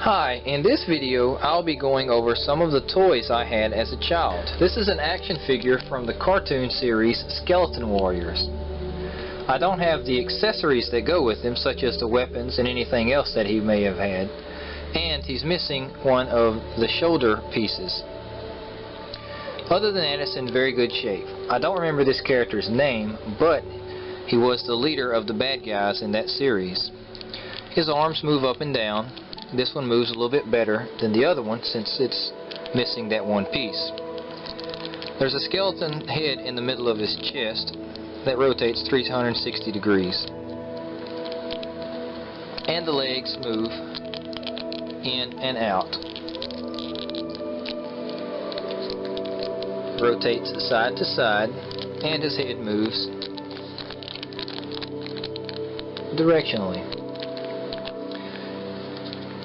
Hi, in this video I'll be going over some of the toys I had as a child. This is an action figure from the cartoon series Skeleton Warriors. I don't have the accessories that go with him, such as the weapons and anything else that he may have had, and he's missing one of the shoulder pieces. Other than that, it's in very good shape. I don't remember this character's name, but he was the leader of the bad guys in that series. His arms move up and down. This one moves a little bit better than the other one since it's missing that one piece. There's a skeleton head in the middle of his chest that rotates 360 degrees. And the legs move in and out. Rotates side to side, and his head moves directionally.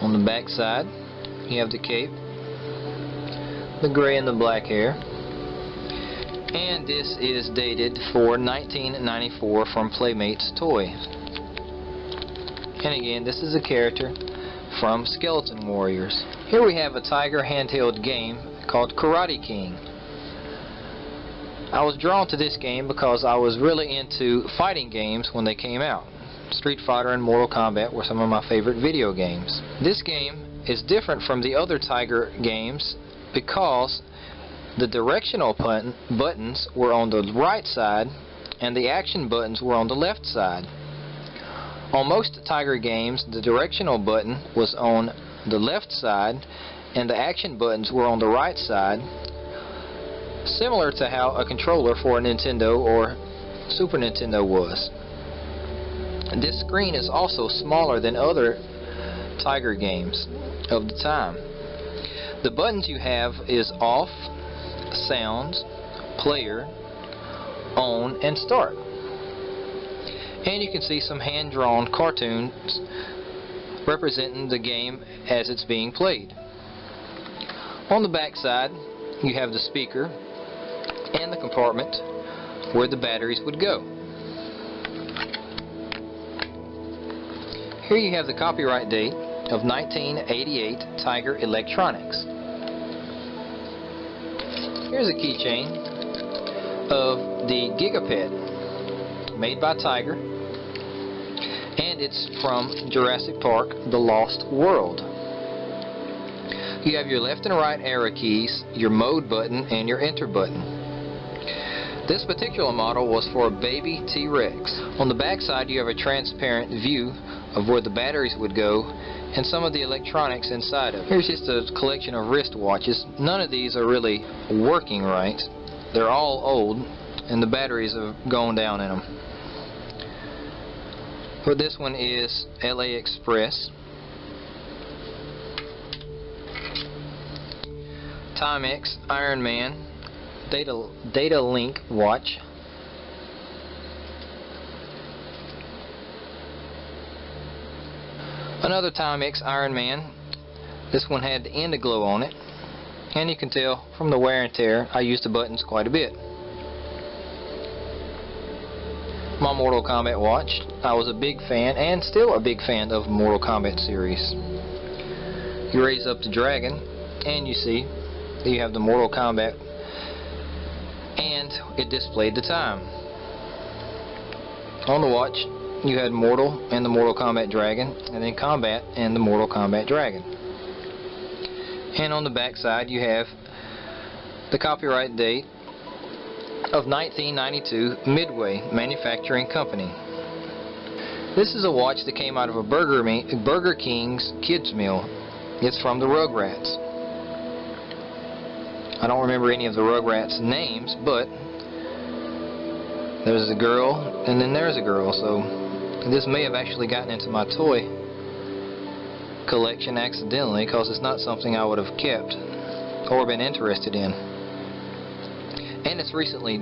On the back side, you have the cape, the gray and the black hair, and this is dated for 1994 from Playmates Toy. And again, this is a character from Skeleton Warriors. Here we have a Tiger handheld game called Karate King. I was drawn to this game because I was really into fighting games when they came out. Street Fighter and Mortal Kombat were some of my favorite video games. This game is different from the other Tiger games because the directional buttons were on the right side and the action buttons were on the left side. On most Tiger games, the directional button was on the left side and the action buttons were on the right side, similar to how a controller for a Nintendo or Super Nintendo was. This screen is also smaller than other Tiger games of the time. The buttons you have is off, sounds, player, on, and start. And you can see some hand-drawn cartoons representing the game as it's being played. On the back side, you have the speaker and the compartment where the batteries would go. Here you have the copyright date of 1988 Tiger Electronics. Here's a keychain of the GigaPet made by Tiger, and it's from Jurassic Park: The Lost World. You have your left and right arrow keys, your mode button, and your enter button. This particular model was for a baby T-Rex. On the back side you have a transparent view of where the batteries would go and some of the electronics inside of it. Here's just a collection of wristwatches. None of these are really working right. They're all old and the batteries have gone down in them. But this one is LA Express. Timex Ironman DataLink watch. Another Timex Ironman. This one had the Indiglow on it, and you can tell from the wear and tear I used the buttons quite a bit. My Mortal Kombat watch. I was a big fan, and still a big fan of Mortal Kombat series. You raise up the dragon, and you see that you have the Mortal Kombat, and it displayed the time. On the watch you had Mortal and the Mortal Kombat Dragon, and then Combat and the Mortal Kombat Dragon. And on the back side you have the copyright date of 1992 Midway Manufacturing Company. This is a watch that came out of a Burger King's kids meal. It's from the Rugrats. I don't remember any of the Rugrats names, but there's a girl and then there's a girl, so this may have actually gotten into my toy collection accidentally because it's not something I would have kept or been interested in. And it's recently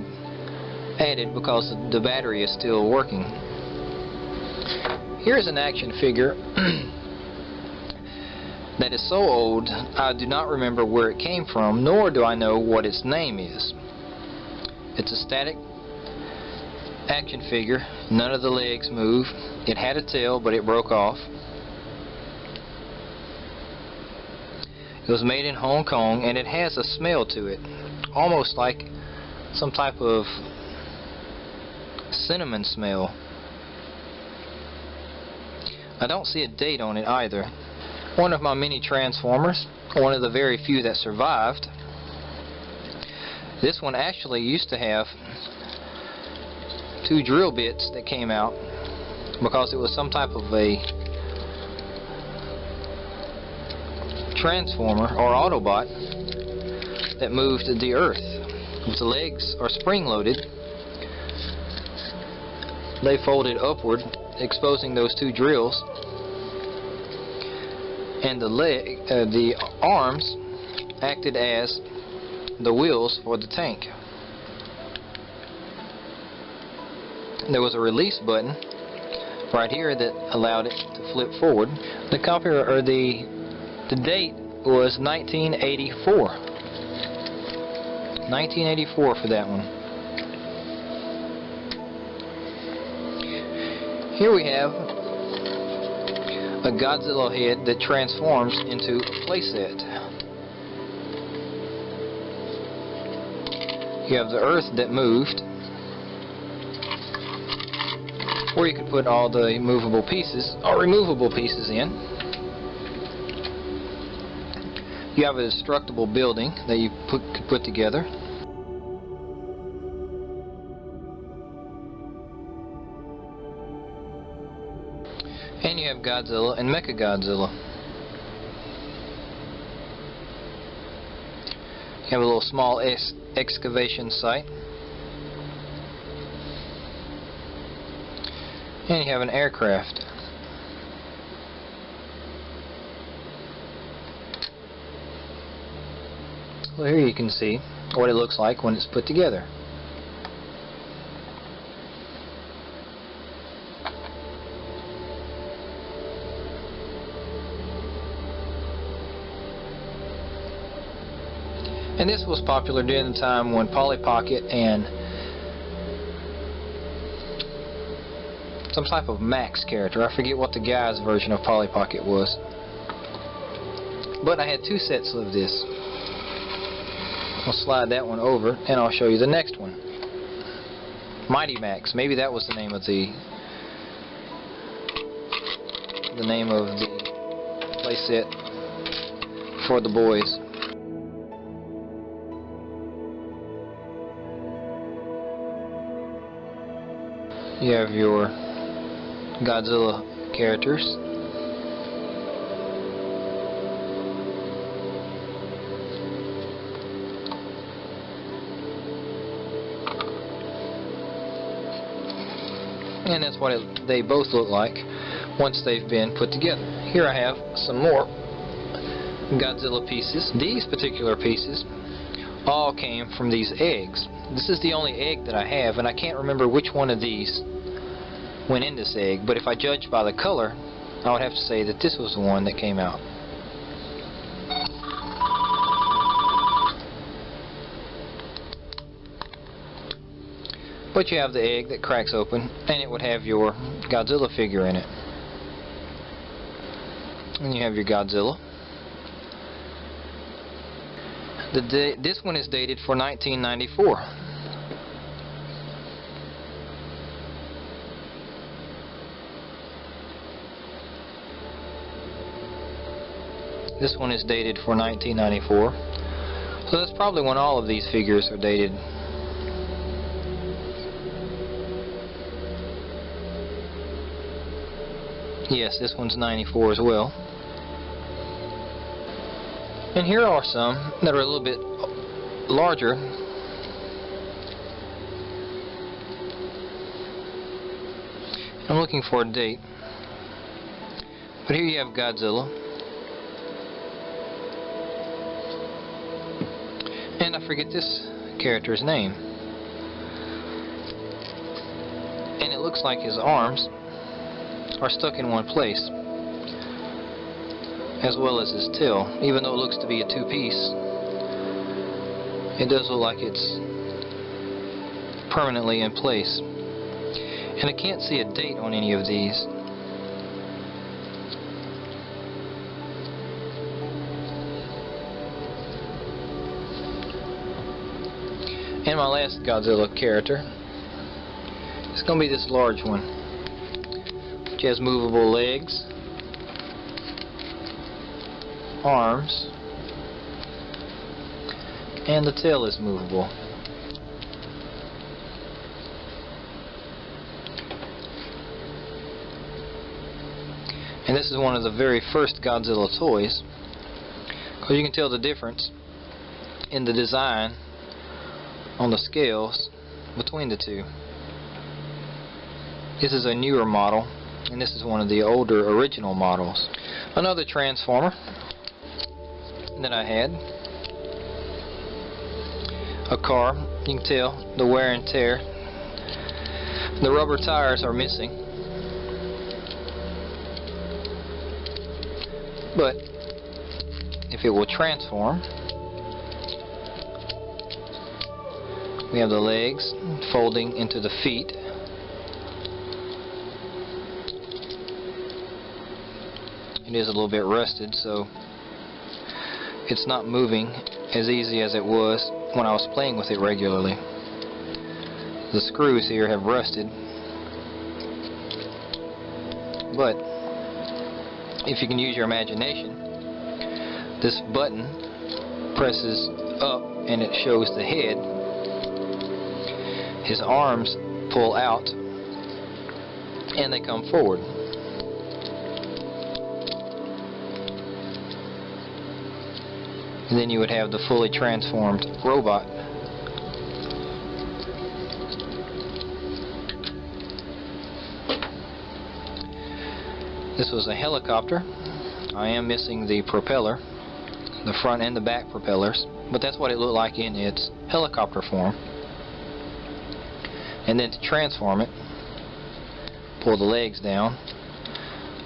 added because the battery is still working. Here's an action figure that is so old I do not remember where it came from, nor do I know what its name is. It's a static action figure. None of the legs move. It had a tail, but it broke off. It was made in Hong Kong, and it has a smell to it, almost like some type of cinnamon smell. I don't see a date on it either. One of my mini Transformers, one of the very few that survived. This one actually used to have 2 drill bits that came out because it was some type of a transformer or Autobot that moved the earth. If the legs are spring-loaded, they folded upward, exposing those 2 drills, and the arms acted as the wheels for the tank. There was a release button right here that allowed it to flip forward. The copyright, or the date was 1984. 1984 for that one. Here we have a Godzilla head that transforms into a playset. You have the earth that moved, or you could put all the movable pieces or removable pieces in. You have a destructible building that you could put together. And you have Godzilla and Mecha Godzilla. You have a little small excavation site. And you have an aircraft. Well, here you can see what it looks like when it's put together. And this was popular during the time when Polly Pocket and some type of Max character, I forget what the guy's version of Polly Pocket was, but I had 2 sets of this. I'll slide that one over and I'll show you the next one. Mighty Max, maybe that was the name of the playset for the boys. You have your Godzilla characters. And that's what they both look like once they've been put together. Here I have some more Godzilla pieces. These particular pieces all came from these eggs. This is the only egg that I have, and I can't remember which one of these went in this egg, but if I judge by the color, I would have to say that this was the one that came out. But you have the egg that cracks open, and it would have your Godzilla figure in it. And you have your Godzilla. This one is dated for 1994. This one is dated for 1994. So that's probably when all of these figures are dated. Yes, this one's 94 as well. And here are some that are a little bit larger. I'm looking for a date. But here you have Godzilla. And I forget this character's name. And it looks like his arms are stuck in one place, as well as his tail. Even though it looks to be a 2-piece, it does look like it's permanently in place. And I can't see a date on any of these. And my last Godzilla character is going to be this large one, which has movable legs, arms, and the tail is movable. And this is one of the very first Godzilla toys, because you can tell the difference in the design on the scales between the two. This is a newer model, and this is one of the older original models. Another Transformer that I had, a car. You can tell the wear and tear. The rubber tires are missing, but if it will transform, we have the legs folding into the feet. It is a little bit rusted, so it's not moving as easy as it was when I was playing with it regularly. The screws here have rusted, but if you can use your imagination, this button presses up and it shows the head. His arms pull out and they come forward. And then you would have the fully transformed robot. This was a helicopter. I am missing the propeller, the front and the back propellers, but that's what it looked like in its helicopter form. And then to transform it, pull the legs down,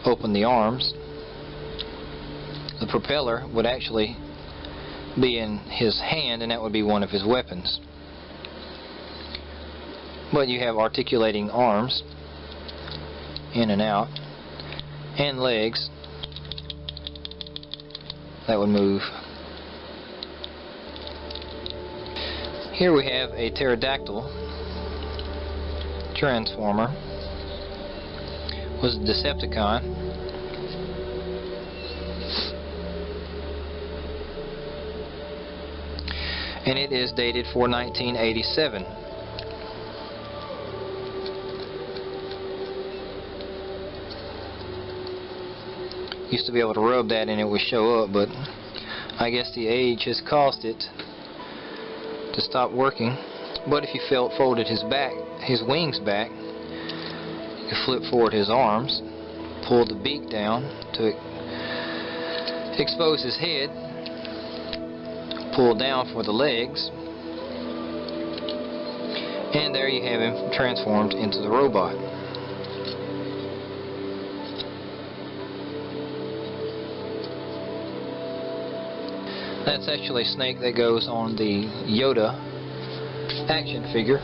open the arms. The propeller would actually be in his hand, and that would be one of his weapons. But you have articulating arms in and out, and legs that would move. Here we have a pterodactyl Transformer. Was a Decepticon. And it is dated for 1987. Used to be able to rub that and it would show up, but I guess the age has caused it to stop working. But if you folded his wings back, you could flip forward his arms, pull the beak down to expose his head, pull down for the legs, and there you have him transformed into the robot. That's actually a snake that goes on the Yoda action figure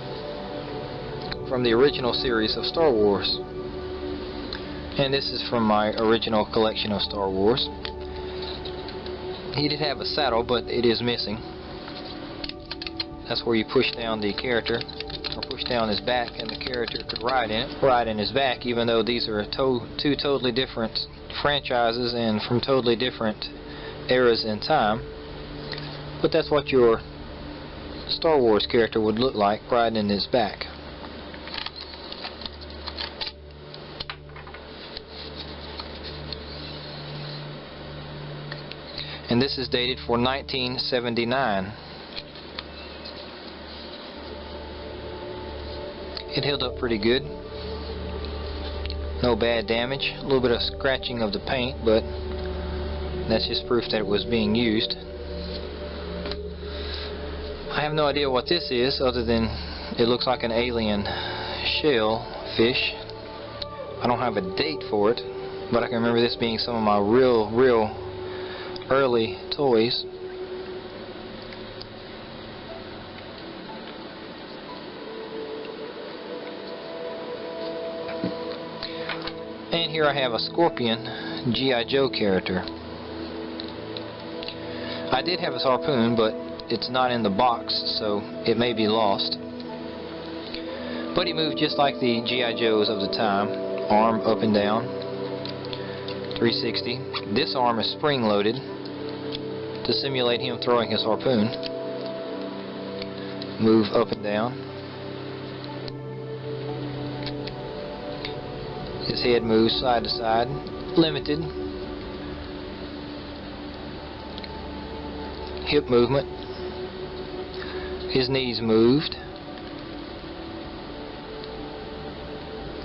from the original series of Star Wars. And this is from my original collection of Star Wars. He did have a saddle, but it is missing. That's where you push down the character, or push down his back, and the character could ride in it, ride in his back, even though these are two totally different franchises and from totally different eras in time. But that's what your Star Wars character would look like, riding in his back. And this is dated for 1979. It held up pretty good. No bad damage. A little bit of scratching of the paint, but that's just proof that it was being used. I have no idea what this is, other than it looks like an alien shell fish. I don't have a date for it, but I can remember this being some of my real early toys. And here I have a Scorpion G.I. Joe character. I did have his harpoon, but it's not in the box, so it may be lost. But he moved just like the G.I. Joes of the time. Arm up and down. 360. This arm is spring-loaded to simulate him throwing his harpoon. Move up and down. His head moves side to side. Limited. Hip movement. His knees moved.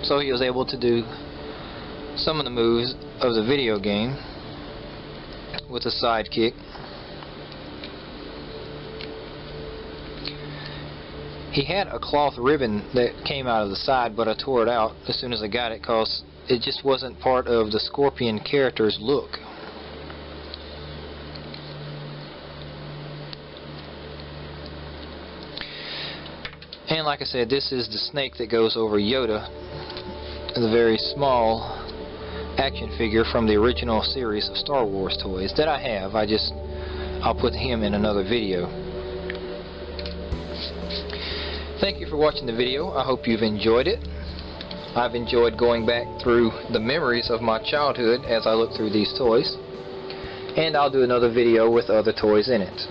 So he was able to do some of the moves of the video game with a side kick. He had a cloth ribbon that came out of the side, but I tore it out as soon as I got it because it just wasn't part of the Scorpion character's look. And like I said, this is the snake that goes over Yoda, the very small action figure from the original series of Star Wars toys that I have. I'll put him in another video. Thank you for watching the video. I hope you've enjoyed it. I've enjoyed going back through the memories of my childhood as I look through these toys. And I'll do another video with other toys in it.